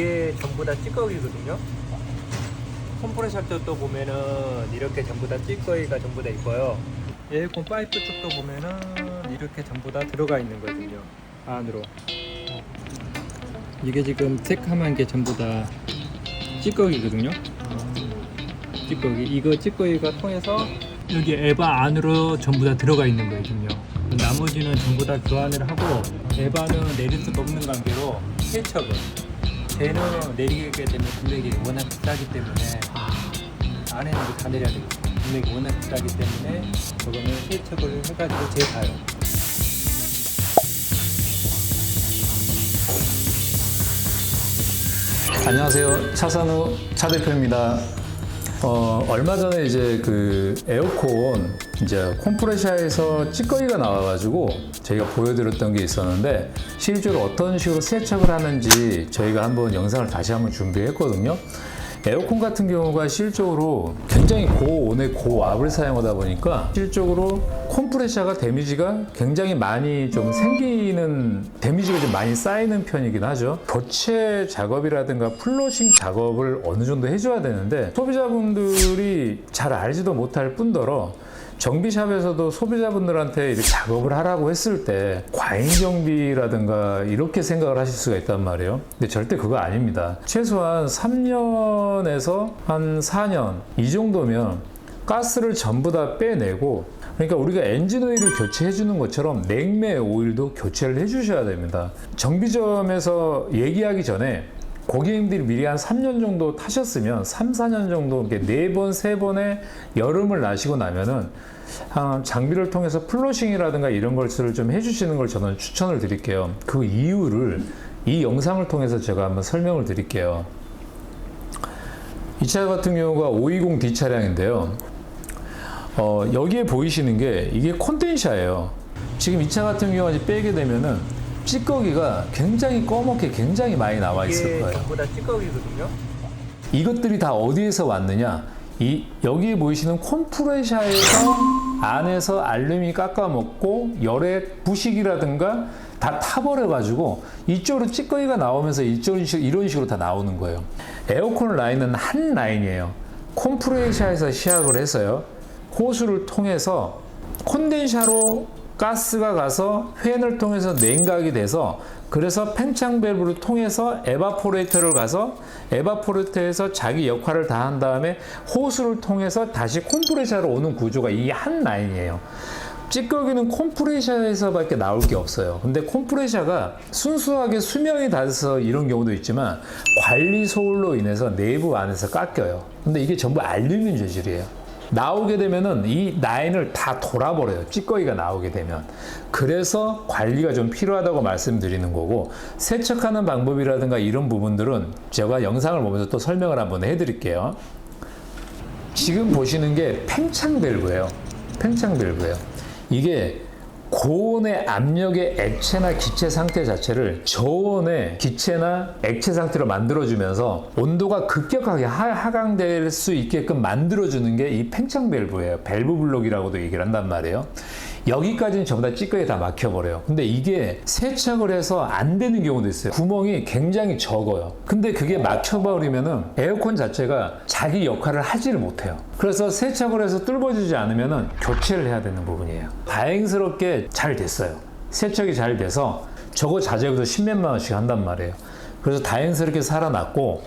이게 전부 다 찌꺼기거든요. 컴프레셔 또 보면은 이렇게 전부 다 찌꺼기가 전부 다 있고요. 에어컨 파이프 쪽도 보면은 이렇게 전부 다 들어가 있는 거거든요. 안으로. 이게 지금 색감한 게 전부 다 찌꺼기거든요. 찌꺼기. 이거 찌꺼기가 통해서 여기 에바 안으로 전부 다 들어가 있는 거거든요. 나머지는 전부 다 교환을 하고, 에바는 내릴 수가 없는 관계로 세척을. 쟤는 내리게 되면 금액이 워낙 비싸기 때문에 안에는 다 내려야 되고, 금액이 워낙 비싸기 때문에 저거는 세척을 해가지고 재사요. 안녕하세요. 차산우 차 대표입니다. 얼마 전에 이제 그 에어컨 이제 컴프레셔에서 찌꺼기가 나와가지고 저희가 보여드렸던 게 있었는데, 실제로 어떤 식으로 세척을 하는지 저희가 한번 영상을 다시 한번 준비했거든요. 에어컨 같은 경우가 실적으로 굉장히 고온의 고압을 사용하다 보니까 실적으로 컴프레셔가 데미지가 굉장히 많이 좀 생기는, 데미지가 좀 많이 쌓이는 편이긴 하죠. 교체 작업이라든가 플러싱 작업을 어느 정도 해줘야 되는데, 소비자분들이 잘 알지도 못할 뿐더러 정비샵에서도 소비자분들한테 이렇게 작업을 하라고 했을 때 과잉 정비라든가 이렇게 생각을 하실 수가 있단 말이에요. 근데 절대 그거 아닙니다. 최소한 3년에서 한 4년 이 정도면 가스를 전부 다 빼내고, 그러니까 우리가 엔진 오일을 교체해 주는 것처럼 냉매 오일도 교체를 해 주셔야 됩니다. 정비점에서 얘기하기 전에 고객님들이 미리 한 3년 정도 타셨으면 3, 4년 정도 4번, 3번의 여름을 나시고 나면은 장비를 통해서 플러싱이라든가 이런 것을 좀 해주시는 걸 저는 추천을 드릴게요. 그 이유를 이 영상을 통해서 제가 한번 설명을 드릴게요. 이 차 같은 경우가 520D 차량인데요. 여기에 보이시는 게 이게 콘덴샤예요. 지금 이 차 같은 경우가 빼게 되면은 찌꺼기가 굉장히 검게 굉장히 많이 나와 있을 거예요. 전부 다 찌꺼기거든요. 이것들이 다 어디에서 왔느냐? 여기에 보이시는 컴프레셔에서 안에서 알루미늄 깎아먹고 열의 부식이라든가 다 타버려가지고 이쪽으로 찌꺼기가 나오면서 이런 식으로 다 나오는 거예요. 에어컨 라인은 한 라인이에요. 컴프레셔에서 시작을 해서요, 호수를 통해서 콘덴샤로 가스가 가서 팬을 통해서 냉각이 돼서, 그래서 팽창 밸브를 통해서 에바포레이터를 가서 에바포레이터에서 자기 역할을 다 한 다음에 호수를 통해서 다시 컴프레셔로 오는 구조가 이 한 라인이에요. 찌꺼기는 컴프레셔에서밖에 나올 게 없어요. 근데 컴프레셔가 순수하게 수명이 닿아서 이런 경우도 있지만 관리 소홀로 인해서 내부 안에서 깎여요. 근데 이게 전부 알루미늄 재질이에요. 나오게 되면은 이 라인을 다 돌아버려요. 찌꺼기가 나오게 되면. 그래서 관리가 좀 필요하다고 말씀드리는 거고, 세척하는 방법이라든가 이런 부분들은 제가 영상을 보면서 또 설명을 한번 해드릴게요. 지금 보시는 게 팽창 밸브예요. 팽창 밸브예요. 이게 고온의 압력의 액체나 기체 상태 자체를 저온의 기체나 액체 상태로 만들어주면서 온도가 급격하게 하강될 수 있게끔 만들어주는 게 이 팽창 밸브예요. 밸브 블록이라고도 얘기를 한단 말이에요. 여기까지는 전부 다 찌꺼기 다 막혀버려요. 근데 이게 세척을 해서 안 되는 경우도 있어요. 구멍이 굉장히 적어요. 근데 그게 막혀버리면은 에어컨 자체가 자기 역할을 하지를 못해요. 그래서 세척을 해서 뚫어지지 않으면은 교체를 해야 되는 부분이에요. 다행스럽게 잘 됐어요. 세척이 잘 돼서 저거 자재로도 10몇만 원씩 한단 말이에요. 그래서 다행스럽게 살아났고,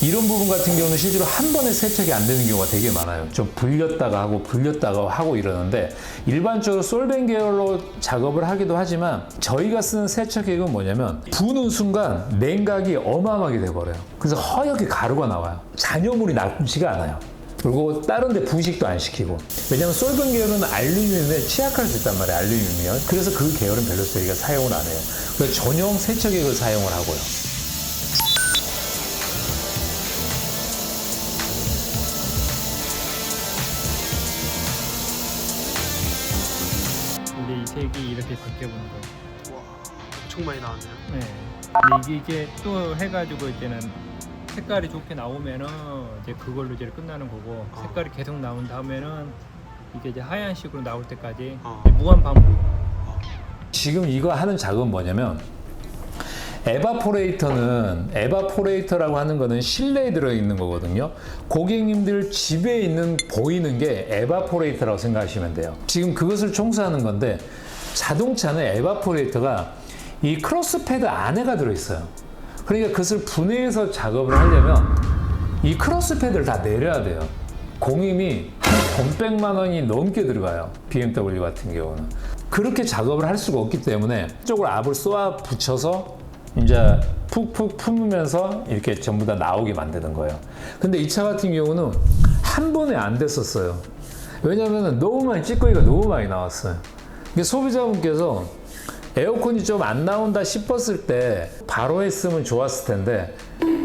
이런 부분 같은 경우는 실제로 한 번에 세척이 안 되는 경우가 되게 많아요. 좀 불렸다가 하고 이러는데, 일반적으로 솔벤 계열로 작업을 하기도 하지만 저희가 쓰는 세척액은 뭐냐면 부는 순간 냉각이 어마어마하게 돼버려요. 그래서 허옇게 가루가 나와요. 잔여물이 남지가 않아요. 그리고 다른 데 부식도 안 시키고. 왜냐면 솔벤 계열은 알루미늄에 취약할 수 있단 말이에요. 알루미늄이요. 그래서 그 계열은 별로 저희가 사용을 안 해요. 그래서 전용 세척액을 사용을 하고요. 금액이 이렇게 바뀌어보는 거예요. 와, 엄청 많이 나왔네요. 네. 근데 이게 또 해가지고 이제는 색깔이 좋게 나오면은 이제 그걸로 이제 끝나는 거고 색깔이 계속 나온 다음에는 이게 이제 하얀식으로 나올 때까지 이제 무한 반복. 지금 이거 하는 작업은 뭐냐면 에바포레이터라고 하는 거는 실내에 들어있는 거거든요. 고객님들 집에 있는 보이는 게 에바포레이터라고 생각하시면 돼요. 지금 그것을 청소하는 건데 자동차는 에바포레이터가 이 크로스패드 안에가 들어있어요. 그러니까 그것을 분해해서 작업을 하려면 이 크로스패드를 다 내려야 돼요. 공임이 한 100만 원이 넘게 들어가요. BMW 같은 경우는. 그렇게 작업을 할 수가 없기 때문에 이쪽으로 압을 쏘아 붙여서 이제 푹푹 품으면서 이렇게 전부 다 나오게 만드는 거예요. 근데 이 차 같은 경우는 한 번에 안 됐었어요. 왜냐하면 너무 많이 찌꺼기가 너무 많이 나왔어요. 이게 소비자분께서 에어컨이 좀 안 나온다 싶었을 때 바로 했으면 좋았을 텐데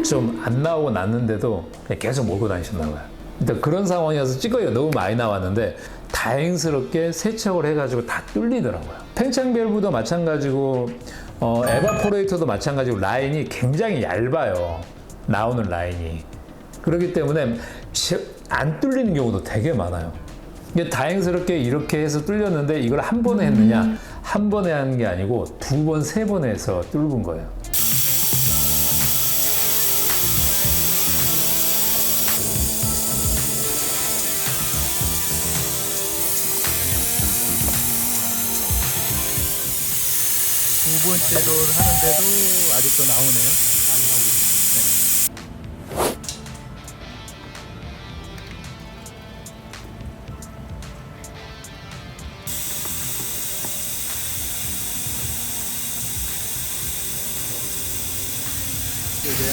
좀 안 나오고 났는데도 계속 몰고 다니셨나 봐요. 일단 그런 상황이어서 찌꺼기가 너무 많이 나왔는데 다행스럽게 세척을 해가지고 다 뚫리더라고요. 팽창 밸브도 마찬가지고 에바포레이터도 마찬가지고 라인이 굉장히 얇아요. 나오는 라인이. 그렇기 때문에 안 뚫리는 경우도 되게 많아요. 이게 다행스럽게 이렇게 해서 뚫렸는데 이걸 한 번에 했느냐? 한 번에 하는 게 아니고 2번, 3번 해서 뚫은 거예요. 두 번째 돌 하는데도 아직도 나오네요. 많이 나오네요. 이제요?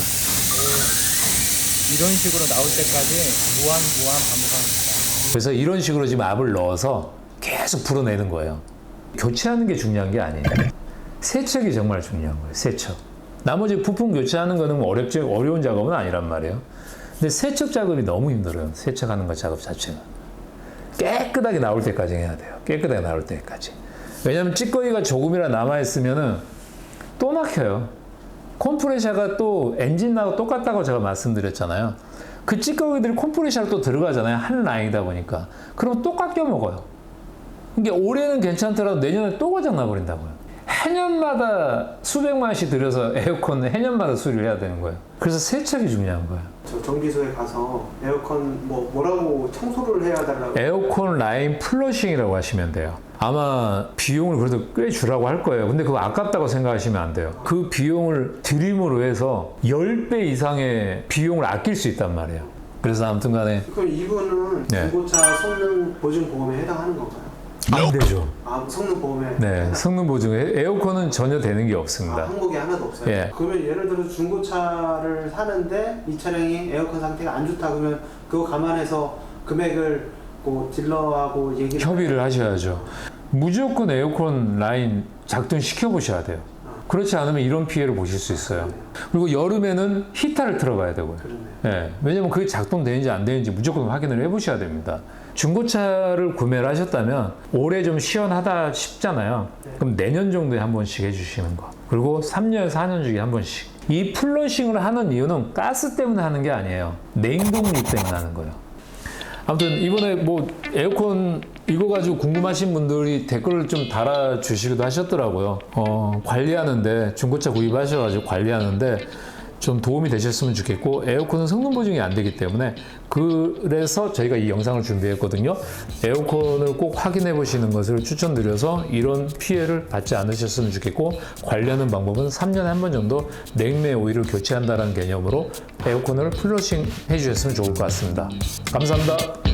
이런 식으로 나올 때까지 무한 반복합니다. 그래서 이런 식으로 지금 압을 넣어서 계속 불어내는 거예요. 교체하는 게 중요한 게 아니에요. 세척이 정말 중요한 거예요. 세척. 나머지 부품 교체하는 거는 뭐 어려운 작업은 아니란 말이에요. 근데 세척 작업이 너무 힘들어요. 세척하는 거 작업 자체가. 깨끗하게 나올 때까지 해야 돼요. 깨끗하게 나올 때까지. 왜냐하면 찌꺼기가 조금이라 남아있으면은 또 막혀요. 컴프레셔가 또 엔진하고 똑같다고 제가 말씀드렸잖아요. 그 찌꺼기들이 컴프레셔로 또 들어가잖아요. 한 라인이다 보니까. 그럼 또 깎여 먹어요. 이게 올해는 괜찮더라도 내년에 또 고장나 버린다고요. 해년마다 수백만 원씩 들여서 에어컨을 해년마다 수리를 해야 되는 거예요. 그래서 세척이 중요한 거예요. 저 정비소에 가서 에어컨 뭐라고 청소를 해야 달라고. 에어컨 라인 플러싱이라고 하시면 돼요. 아마 비용을 그래도 꽤 주라고 할 거예요. 근데 그거 아깝다고 생각하시면 안 돼요. 그 비용을 드림으로 해서 10배 이상의 비용을 아낄 수 있단 말이에요. 그래서 아무튼 간에 그럼 이분은 네. 중고차 성능 보증 보험에 해당하는 건가요? 안 되죠. 아, 성능 보험에. 네, 성능 보증에 에어컨은 전혀 되는 게 없습니다. 한국에 하나도 없어요. 예. 그러면 예를 들어 중고차를 사는데 이 차량이 에어컨 상태가 안 좋다 그러면 그거 감안해서 금액을 뭐 딜러하고 얘기를 협의를 하셔야죠. 무조건 에어컨 라인 작동 시켜보셔야 돼요. 그렇지 않으면 이런 피해를 보실 수 있어요. 그리고 여름에는 히터를 틀어봐야 되고요. 그러네. 예, 왜냐면 그게 작동되는지 안 되는지 무조건 확인을 해보셔야 됩니다. 중고차를 구매를 하셨다면 올해 좀 시원하다 싶잖아요. 그럼 내년 정도에 한 번씩 해주시는 거. 그리고 3년, 4년 주기에 한 번씩. 이 플러싱을 하는 이유는 가스 때문에 하는 게 아니에요. 냉동류 때문에 하는 거예요. 아무튼 이번에 뭐 에어컨 이거 가지고 궁금하신 분들이 댓글을 좀 달아주시기도 하셨더라고요. 관리하는데 중고차 구입하셔가지고 관리하는데 좀 도움이 되셨으면 좋겠고 에어컨은 성능 보증이 안 되기 때문에 그래서 저희가 이 영상을 준비했거든요. 에어컨을 꼭 확인해 보시는 것을 추천드려서 이런 피해를 받지 않으셨으면 좋겠고 관리하는 방법은 3년에 한 번 정도 냉매 오일을 교체한다는 개념으로 에어컨을 플러싱 해주셨으면 좋을 것 같습니다. 감사합니다.